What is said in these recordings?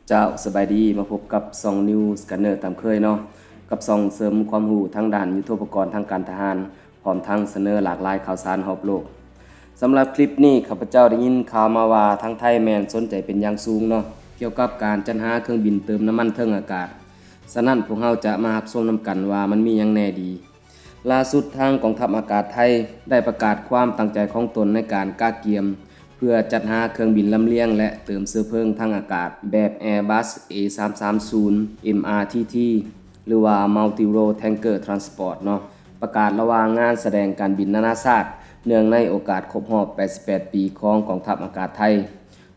เจ้าสบายดีมาพบกับซองนิวสแกนเนอร์ตามเคยเนาะกับซองเสริมความรู้ทางด้านยุทโธปกรณ์ทางการทหารพร้อมทั้งเสนอหลากหลายข่าวสารรอบโลกสำหรับคลิปนี้ข้าพเจ้าได้ยินข่าวมาว่าทางไทยแมนสนใจเป็นอย่างสูงเนาะเกี่ยวกับการจัดหาเครื่องบินเติมน้ำมันเทิงอากาศฉะนั้นพวกเราจะมารับชมนำกันว่ามันมีหยังแน่ดีล่าสุดทางกองทัพอากาศไทยได้ประกาศความตั้งใจของตนในการกล้าเกียมเพื่อจัดหาเครื่องบินลำเลียงและเติมเชื้อเพลิงทางอากาศแบบ Airbus A330 MRTT หรือว่า Multi Role Tanker Transport เนาะประกาศระหว่างงานแสดงการบินนานาชาติเนื่องในโอกาสครบรอบ 88 ปีของกองทัพอากาศไทย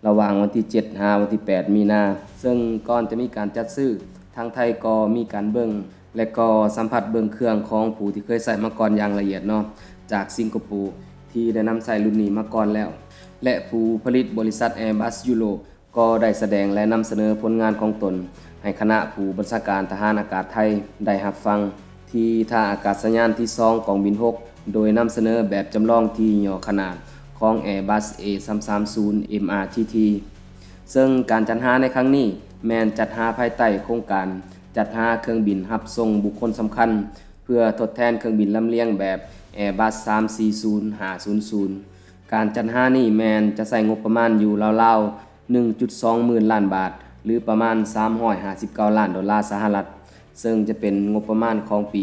ระหว่างวันที่ 7 วันที่ 8 มีนา ซึ่งก่อนจะมีการจัดซื้อทางไทยก็มีการเบิ่งและก็สัมผัสเบิ่งเครื่องของผู้ที่เคยใส่มาก่อนอย่างละเอียดเนาะจากสิงคโปร์ที่ได้นำใส่รุ่นนี้มาก่อนแล้วและผู้ผลิตบริษัท Airbus Europe ก็ได้แสดงและนำเสนอผลงานของตนให้คณะผู้บัญชาการทหารอากาศไทยได้รับฟังที่ท่าอากาศยานที่2กองบิน 6 โดยนำเสนอแบบจำลองที่ย่อขนาดของ Airbus A330 MRTT ซึ่งการจัดหาในครั้งนี้แม้นจัดหาภายใต้โครงการจัดหาเครื่องบินรับส่งบุคคลสำคัญเพื่อทดแทนเครื่องบินลำเลียงแบบ Airbus 340-500 การจัดหานี่แมนจะใส่งบประมาณอยู่ราวๆ 1.2 หมื่นล้านบาทหรือประมาณ$359 ล้านสหรัฐซึ่งจะเป็นงบประมาณของปี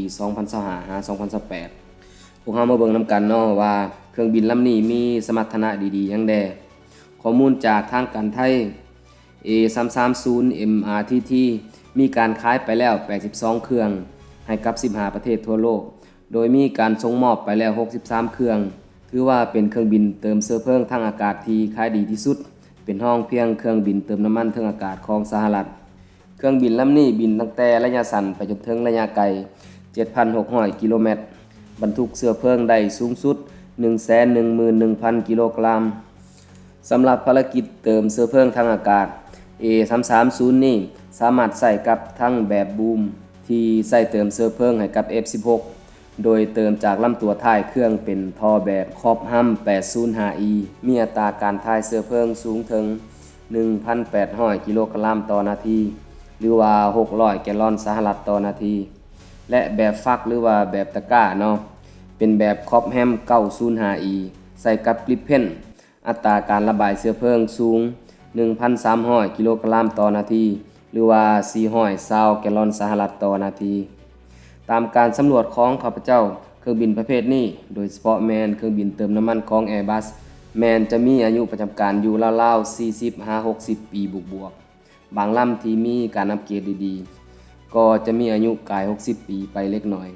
2025-2028 พวกเรามาเบิ่งนำกันเนาะว่าเครื่องบินลำนี้มีสมรรถนะดีๆหยังแดข้อมูลจากทางการไทย A330 MRTT มีการขายไปแล้ว82เครื่องให้กับ15ประเทศทั่วโลกโดยมีการส่งมอบไปแล้ว63เครื่องถือว่าเป็นเครื่องบินเติมเชื้อเพลิงทางอากาศที่ขายดีที่สุดเป็นห้องเพียงเครื่องบินเติมน้ำมันทางอากาศของสหรัฐเครื่องบินลำนี้บินตั้งแต่ระยะสั้นไปจนถึงระยะไกล 7,600 กิโลเมตรบรรทุกเชื้อเพลิงได้สูงสุด 111,000 กิโลกรัมสำหรับภารกิจเติมเชื้อเพลิงทางอากาศ A330 นี่สามารถใส่กับทั้งแบบบูมที่ใส่เติมเชื้อเพลิงให้กับ F16 โดยเติมจากลำตัวท้ายเครื่องเป็นท่อแบบคอบฮัม 805E มีอัตราการถ่ายเชื้อเพลิงสูงถึง 1,800 กิโลกรัมต่อนาทีหรือว่า600แกลลอนสหรัฐต่อนาทีและแบบฟักหรือว่าแบบตะกร้าเนาะเป็นแบบคอบแฮม 905E ใส่กับกริปเพนอัตราการระบายเชื้อเพลิงสูง 1,300 กิโลกรัมต่อนาทีหรือว่า420แกลลอนสหรัฐต่อนาทีตามการสำรวจของข้าพเจ้าเครื่องบินประเภทนี้โดยเฉพาะแมนเครื่องบินเติมน้ำมันของ Airbus แมนจะมีอายุประจำการอยู่ราวๆ 40-60 ปีบวกๆบางลำที่มีการอัปเกรดดีๆก็จะมีอายุกาย60 ปีไปเล็กน้อย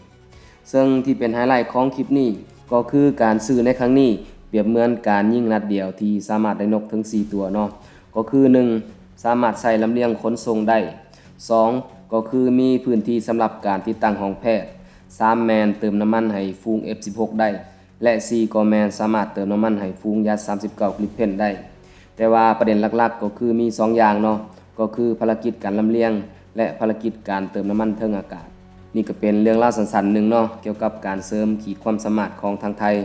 ซึ่งที่เป็นไฮไลท์ของคลิปนี้ก็คือการซื้อในครั้งนี้เปรียบเหมือนการยิงนัดเดียวที่สามารถได้นกถึง4ตัวเนาะก็คือ 1. สามารถใส่ลำเลียงขนส่งได้ 2. ก็คือมีพื้นที่สำหรับการติดตั้งห้องแพทย์ 3. แมนเติมน้ำมันให้ฟูง F16 ได้และ 4. ก็แมนสามารถเติมน้ำมันให้ฟูงยัด39กริปเพนได้แต่ว่าประเด็นหลักๆก็คือมี2อย่างเนาะก็คือภารกิจการลำเลียงและภารกิจการเติมน้ำมันเทิงอากาศนี่ก็เป็นเรื่องเล่าสั้นๆหนึ่งเนาะเกี่ยวกับการเสริมขีดความสามารถของทางไทย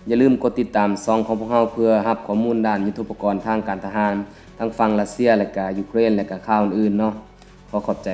อย่าลืมกดติดตามช่องของพวกเราเพื่อรับข้อมูลด้านยุทโธปกรณ์ทางการทหารทั้งฝั่งรัสเซียและก็ยูเครนและก็ข่าวอื่นๆเนาะขอขอบใจ